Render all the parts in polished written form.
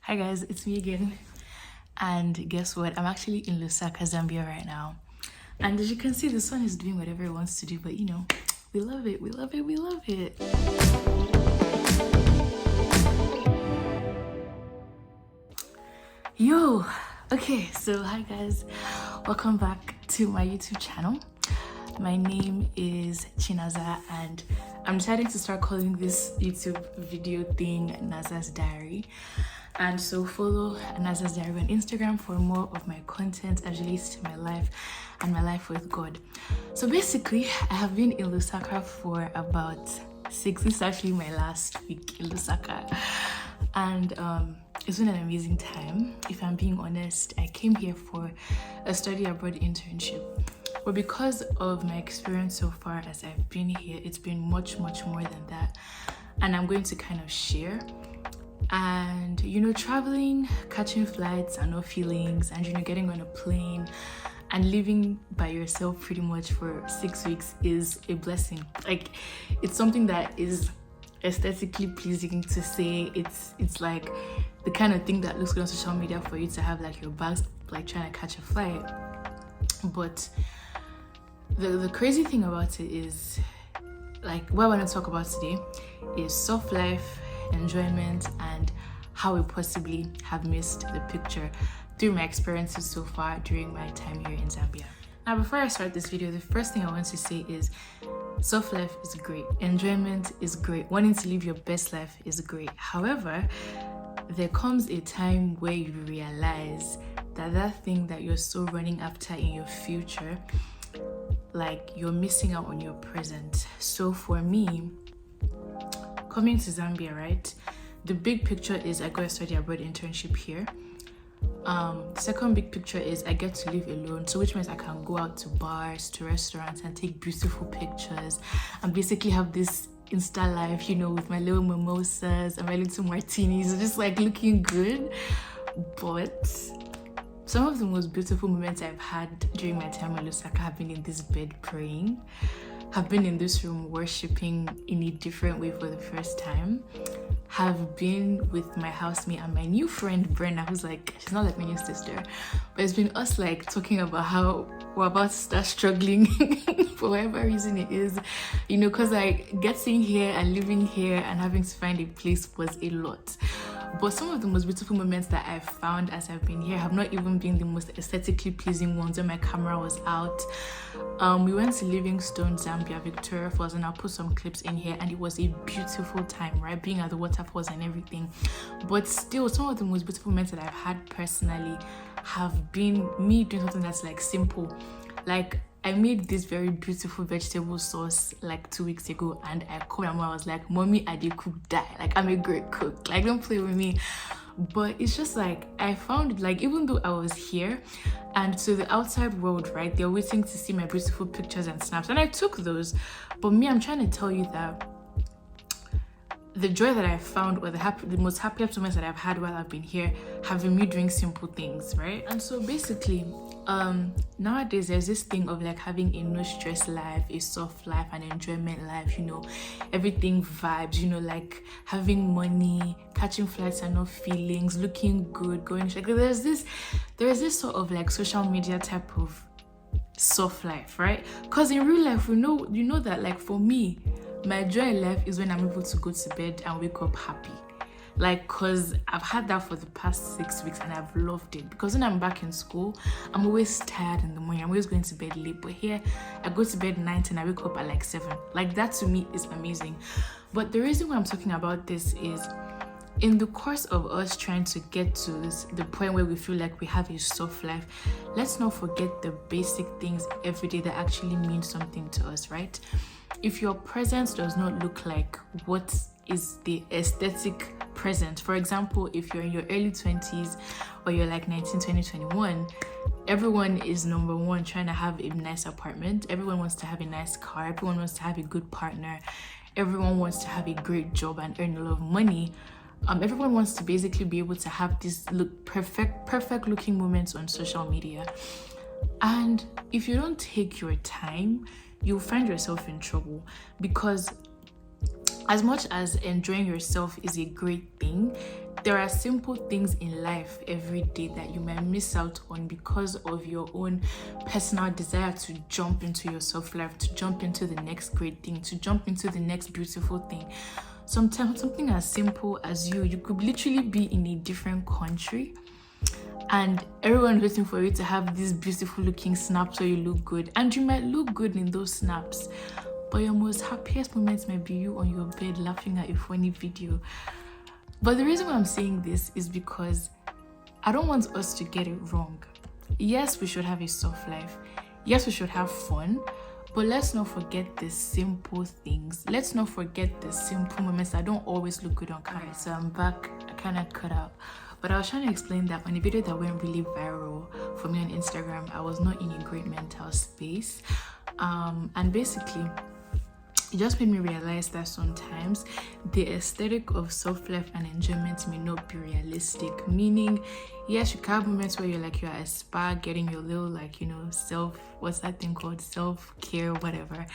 Hi guys, it's me again. And guess what? I'm actually in Lusaka, Zambia right now. And as you can see, the sun is doing whatever it wants to do, but we love it, we love it, we love it. Yo, okay, so hi guys, welcome back to my YouTube channel. My name is Chinaza and I'm deciding to start calling this YouTube video thing Naza's Diary. And so follow Naza's Diary on Instagram for more of my content as relates to my life and my life with God. So basically, I have been in Lusaka for about 6 This is actually my last week in Lusaka. And it's been an amazing time. If I'm being honest, I came here for a study abroad internship. But because of my experience so far as I've been here, it's been much more than that. And I'm going to kind of share. And traveling, catching flights are no feelings, and getting on a plane and living by yourself pretty much for 6 weeks is a blessing. Like, it's something that is aesthetically pleasing to say. It's like the kind of thing that looks good on social media for you to have like your bags like trying to catch a flight. But the crazy thing about it is, like, what I want to talk about today is soft life, enjoyment, and how we possibly have missed the picture through my experiences so far during my time here in Zambia. Now, before I start this video, the first thing I want to say is soft life is great, enjoyment is great, wanting to live your best life is great. However, there comes a time where you realize that thing that you're so running after in your future, like, you're missing out on your present. So for me, coming to Zambia, right, the big picture is I got a study abroad internship here. The second big picture is I get to live alone, so which means I can go out to bars, to restaurants, and take beautiful pictures and basically have this Insta life, with my little mimosas and my little martinis, just like looking good. But some of the most beautiful moments I've had during my time in Lusaka have been in this bed praying, have been in this room worshiping in a different way for the first time, have been with my housemate and my new friend Brenna, who's like, she's not like my new sister, but it's been us like talking about how we're about to start struggling for whatever reason it is, because like getting here and living here and having to find a place was a lot. But some of the most beautiful moments that I've found as I've been here have not even been the most aesthetically pleasing ones when my camera was out. We went to Livingstone, Zambia, Victoria Falls, and I'll put some clips in here, and it was a beautiful time, right? Being at the waterfalls and everything. But still, some of the most beautiful moments that I've had personally have been me doing something that's like simple. Like, I made this very beautiful vegetable sauce like 2 weeks ago, and I called my mom. I was like, "Mommy, I did cook die. Like, I'm a great cook. Like, don't play with me." But it's just like, I found, like, even though I was here and so the outside world, right, they're waiting to see my beautiful pictures and snaps, and I took those. But me, I'm trying to tell you that the joy that I found, or the most happiest moments that I've had while I've been here, have been me doing simple things, right? And so basically, nowadays there's this thing of like having a no stress life, a soft life, an enjoyment life, everything vibes, like having money, catching flights and no feelings, looking good, going like there's this sort of like social media type of soft life, right? Because in real life, you know that, like, for me, my joy in life is when I'm able to go to bed and wake up happy. Like, cause I've had that for the past 6 weeks and I've loved it. Because when I'm back in school, I'm always tired in the morning. I'm always going to bed late. But here, I go to bed at 9 and I wake up at like 7. Like, that to me is amazing. But the reason why I'm talking about this is, in the course of us trying to get to the point where we feel like we have a soft life, let's not forget the basic things every day that actually mean something to us, right? If your presence does not look like what is the aesthetic present, for example, if you're in your early 20s or you're like 19, 20, 21, everyone is number one trying to have a nice apartment, everyone wants to have a nice car, everyone wants to have a good partner, everyone wants to have a great job and earn a lot of money. Everyone wants to basically be able to have this perfect looking moments on social media. And if you don't take your time, you'll find yourself in trouble, because as much as enjoying yourself is a great thing, there are simple things in life every day that you might miss out on because of your own personal desire to jump into your self-life, to jump into the next great thing, to jump into the next beautiful thing. Sometimes something as simple as you could literally be in a different country and everyone's waiting for you to have these beautiful looking snaps where you look good, and you might look good in those snaps, but your most happiest moments might be you on your bed laughing at a funny video. But the reason why I'm saying this is because I don't want us to get it wrong. Yes, we should have a soft life. Yes, we should have fun. But let's not forget the simple things. Let's not forget the simple moments that don't always look good on camera. So I'm back. I kind of cut out. But I was trying to explain that on a video that went really viral for me on Instagram, I was not in a great mental space. And basically, it just made me realize that sometimes the aesthetic of self-life and enjoyment may not be realistic. Meaning, yes, you can have moments where you're like, you're at a spa getting your little, like, you know, what's that thing called? Self-care, whatever.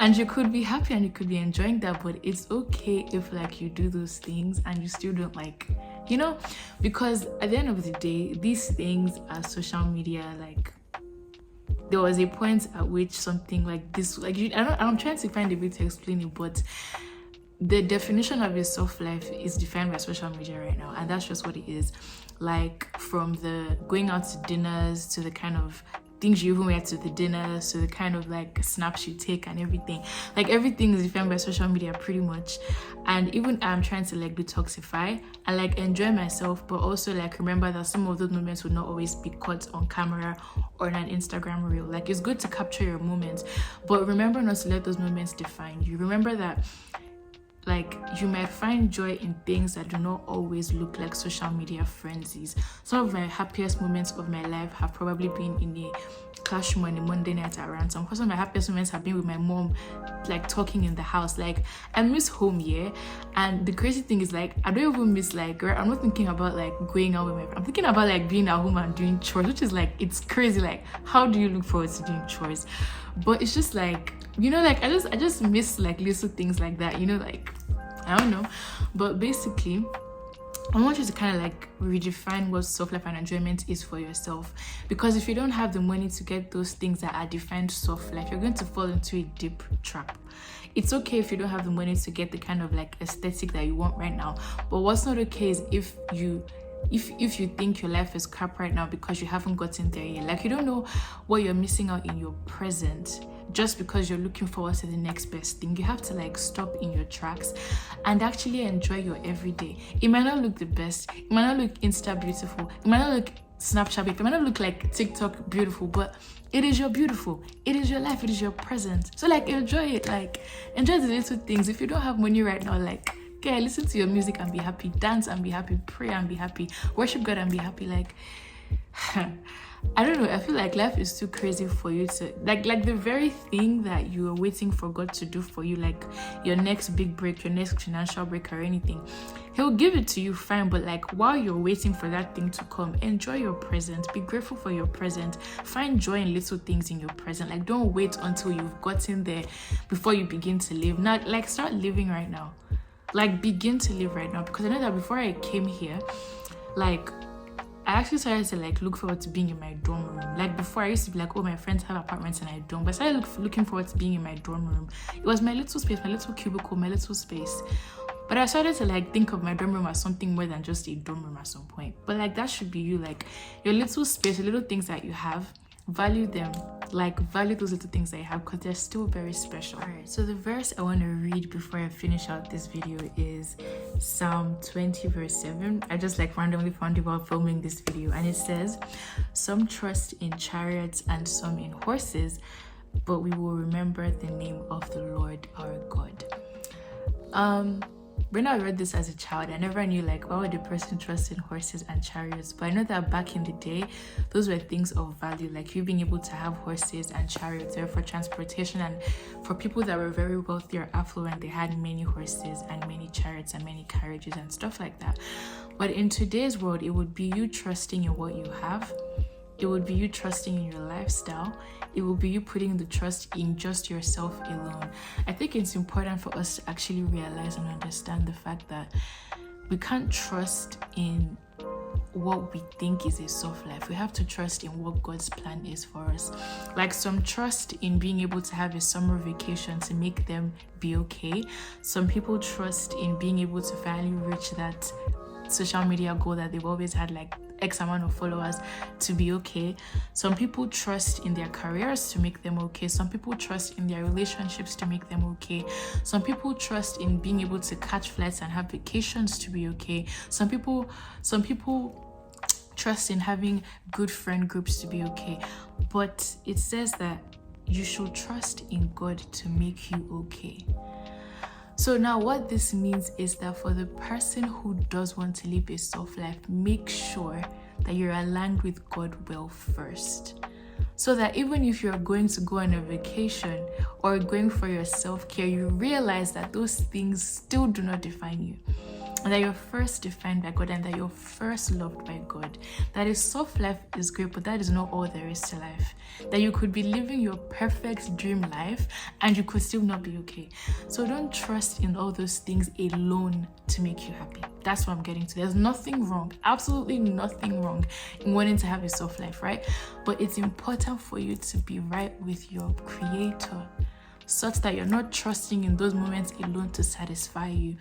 And you could be happy and you could be enjoying that, but it's okay if like you do those things and you still don't like, you know, because at the end of the day, these things are social media. Like, there was a point at which something like this, like, I'm trying to find a way to explain it, but the definition of a soft life is defined by social media right now, and that's just what it is. Like, from the going out to dinners to the kind of things you even wear to the dinner, so the kind of like snaps you take and everything, like everything is defined by social media pretty much. And even I'm trying to like detoxify and like enjoy myself, but also like remember that some of those moments will not always be caught on camera or in an Instagram reel. Like, it's good to capture your moments, but remember not to let those moments define you. Remember that like you might find joy in things that do not always look like social media frenzies. Some of my happiest moments of my life have probably been in a classroom on a Monday night at ransom. Some of my happiest moments have been with my mom, like talking in the house. Like, I miss home, yeah. And the crazy thing is, like, I don't even miss, like, I'm not thinking about like going out with my, I'm thinking about like being at home and doing chores, which is like, it's crazy. Like, how do you look forward to doing chores? But it's just like, you know, like I just miss like little things like that, you know, like, I don't know. But basically, I want you to kind of like redefine what soft-life and enjoyment is for yourself. Because if you don't have the money to get those things that are defined soft-life, you're going to fall into a deep trap. It's okay if you don't have the money to get the kind of like aesthetic that you want right now. But what's not okay is if you think your life is crap right now because you haven't gotten there yet. Like, you don't know what you're missing out in your present just because you're looking forward to the next best thing. You have to like stop in your tracks and actually enjoy your everyday. It might not look the best, it might not look Insta beautiful, it might not look Snapchat beautiful, it might not look like TikTok beautiful, but it is your beautiful, it is your life, it is your present. So like, enjoy it, like enjoy the little things. If you don't have money right now, like, okay, listen to your music and be happy, dance and be happy, pray and be happy, worship God and be happy. Like, I don't know, I feel like life is too crazy for you to like the very thing that you are waiting for God to do for you, like your next big break, your next financial break or anything, He'll give it to you, fine. But like, while you're waiting for that thing to come, enjoy your present, be grateful for your present, find joy in little things in your present. Like, don't wait until you've gotten there before you begin to live. Now, like, start living right now. Like, begin to live right now. Because I know that before I came here, like, I actually started to like look forward to being in my dorm room. Like, before, I used to be like, oh, my friends have apartments and I don't. But I started looking forward to being in my dorm room. It was my little space, my little cubicle, my little space. But I started to like think of my dorm room as something more than just a dorm room at some point. But like, that should be you. Like, your little space, the little things that you have, value them. Like, value those little things that you have, because they're still very special. All right, so the verse I want to read before I finish out this video is Psalm 20 verse 7. I just like randomly found it while filming this video, and it says, some trust in chariots and some in horses, but we will remember the name of the Lord our God. When I read this as a child, I never knew like, why would a person trust in horses and chariots? But I know that back in the day, those were things of value, like you being able to have horses and chariots there for transportation, and for people that were very wealthy or affluent, they had many horses and many chariots and many carriages and stuff like that. But in today's world, it would be you trusting in what you have. It would be you trusting in your lifestyle. It will be you putting the trust in just yourself alone. I think it's important for us to actually realize and understand the fact that we can't trust in what we think is a soft life. We have to trust in what God's plan is for us. Like some trust in being able to have a summer vacation to make them be okay. Some people trust in being able to finally reach that social media goal that they've always had, like X amount of followers, to be okay. Some people trust in their careers to make them okay. Some people trust in their relationships to make them okay. Some people trust in being able to catch flights and have vacations to be okay. Some people trust in having good friend groups to be okay. But it says that you should trust in God to make you okay. So now what this means is that for the person who does want to live a soft life, make sure that you're aligned with God well first. So that even if you're going to go on a vacation or going for your self-care, you realize that those things still do not define you. And that you're first defined by God and that you're first loved by God. That a soft life is great, but that is not all there is to life. That you could be living your perfect dream life and you could still not be okay. So don't trust in all those things alone to make you happy. That's what I'm getting to. There's nothing wrong, absolutely nothing wrong in wanting to have a soft life, right? But it's important for you to be right with your Creator, such that you're not trusting in those moments alone to satisfy you.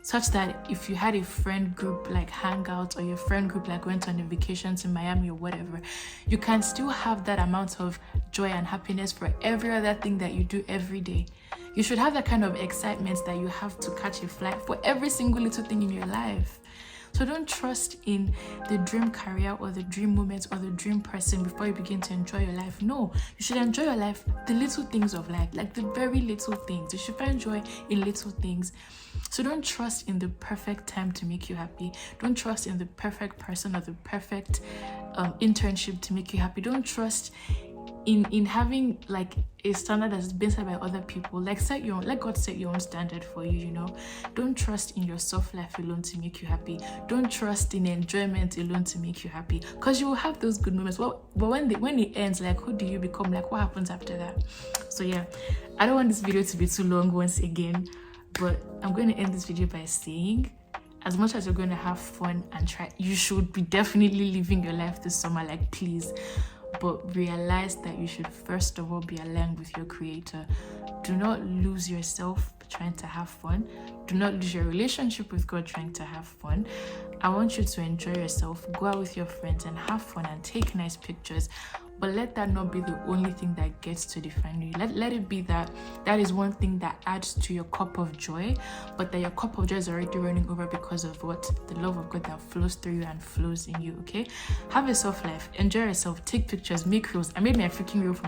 Such that if you had a friend group like hangout, or your friend group like went on a vacation to Miami or whatever, you can still have that amount of joy and happiness for every other thing that you do every day. You should have that kind of excitement that you have to catch a flight for every single little thing in your life. So don't trust in the dream career or the dream moment or the dream person before you begin to enjoy your life. No, you should enjoy your life, the little things of life, like the very little things. You should find joy in little things. So don't trust in the perfect time to make you happy. Don't trust in the perfect person or the perfect internship to make you happy. Don't trust in having like a standard that's been set by other people. Like let God set your own standard for you, you know. Don't trust in your soft life alone to make you happy. Don't trust in enjoyment alone to make you happy, because you will have those good moments. Well, but when it ends, like, who do you become? Like, what happens after that? So yeah, I don't want this video to be too long once again, but I'm going to end this video by saying, as much as you're going to have fun and try, you should be definitely living your life this summer, like, please. But realize that you should first of all be aligned with your Creator. Do not lose yourself trying to have fun. Do not lose your relationship with God trying to have fun. I want you to enjoy yourself, go out with your friends and have fun and take nice pictures. But let that not be the only thing that gets to define you. Let it be that is one thing that adds to your cup of joy, but that your cup of joy is already running over because of what? The love of God that flows through you and flows in you, okay? Have a soft life. Enjoy yourself. Take pictures. Make reels. I made my freaking reel for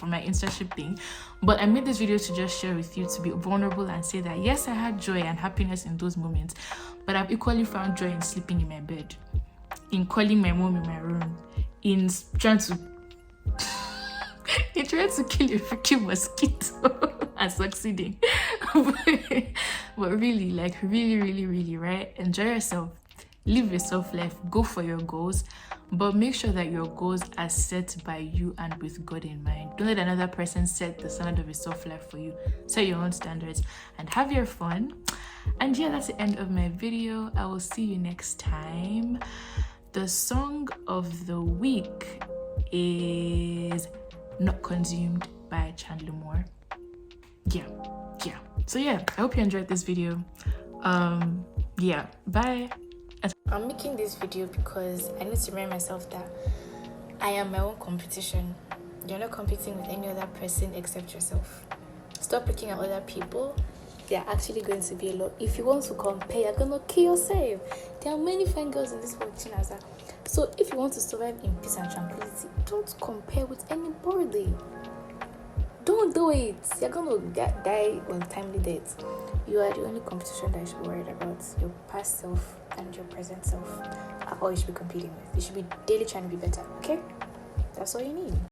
my internship thing. But I made this video to just share with you, to be vulnerable and say that, yes, I had joy and happiness in those moments, but I've equally found joy in sleeping in my bed, in calling my mom in my room, in trying to kill a freaking mosquito and succeeding. But really, like, really, right? Enjoy yourself. Live a soft life. Go for your goals. But make sure that your goals are set by you and with God in mind. Don't let another person set the standard of a soft life for you. Set your own standards and have your fun. And yeah, that's the end of my video. I will see you next time. The song of the week is Not Consumed by Chandler Moore. Yeah. So yeah, I hope you enjoyed this video. Yeah, bye. I'm making this video because I need to remind myself that I am my own competition. You're not competing with any other person except yourself. Stop looking at other people. They're actually going to be a lot. If you want to compare, you're gonna kill yourself. There are many fine girls in this world, Chinaza. So if you want to survive in peace and tranquility, don't compare with anybody. Don't do it. You're gonna die untimely death. You are the only competition that you should be worried about. Your past self and your present self are all you should be competing with. You should be daily trying to be better, okay? That's all you need.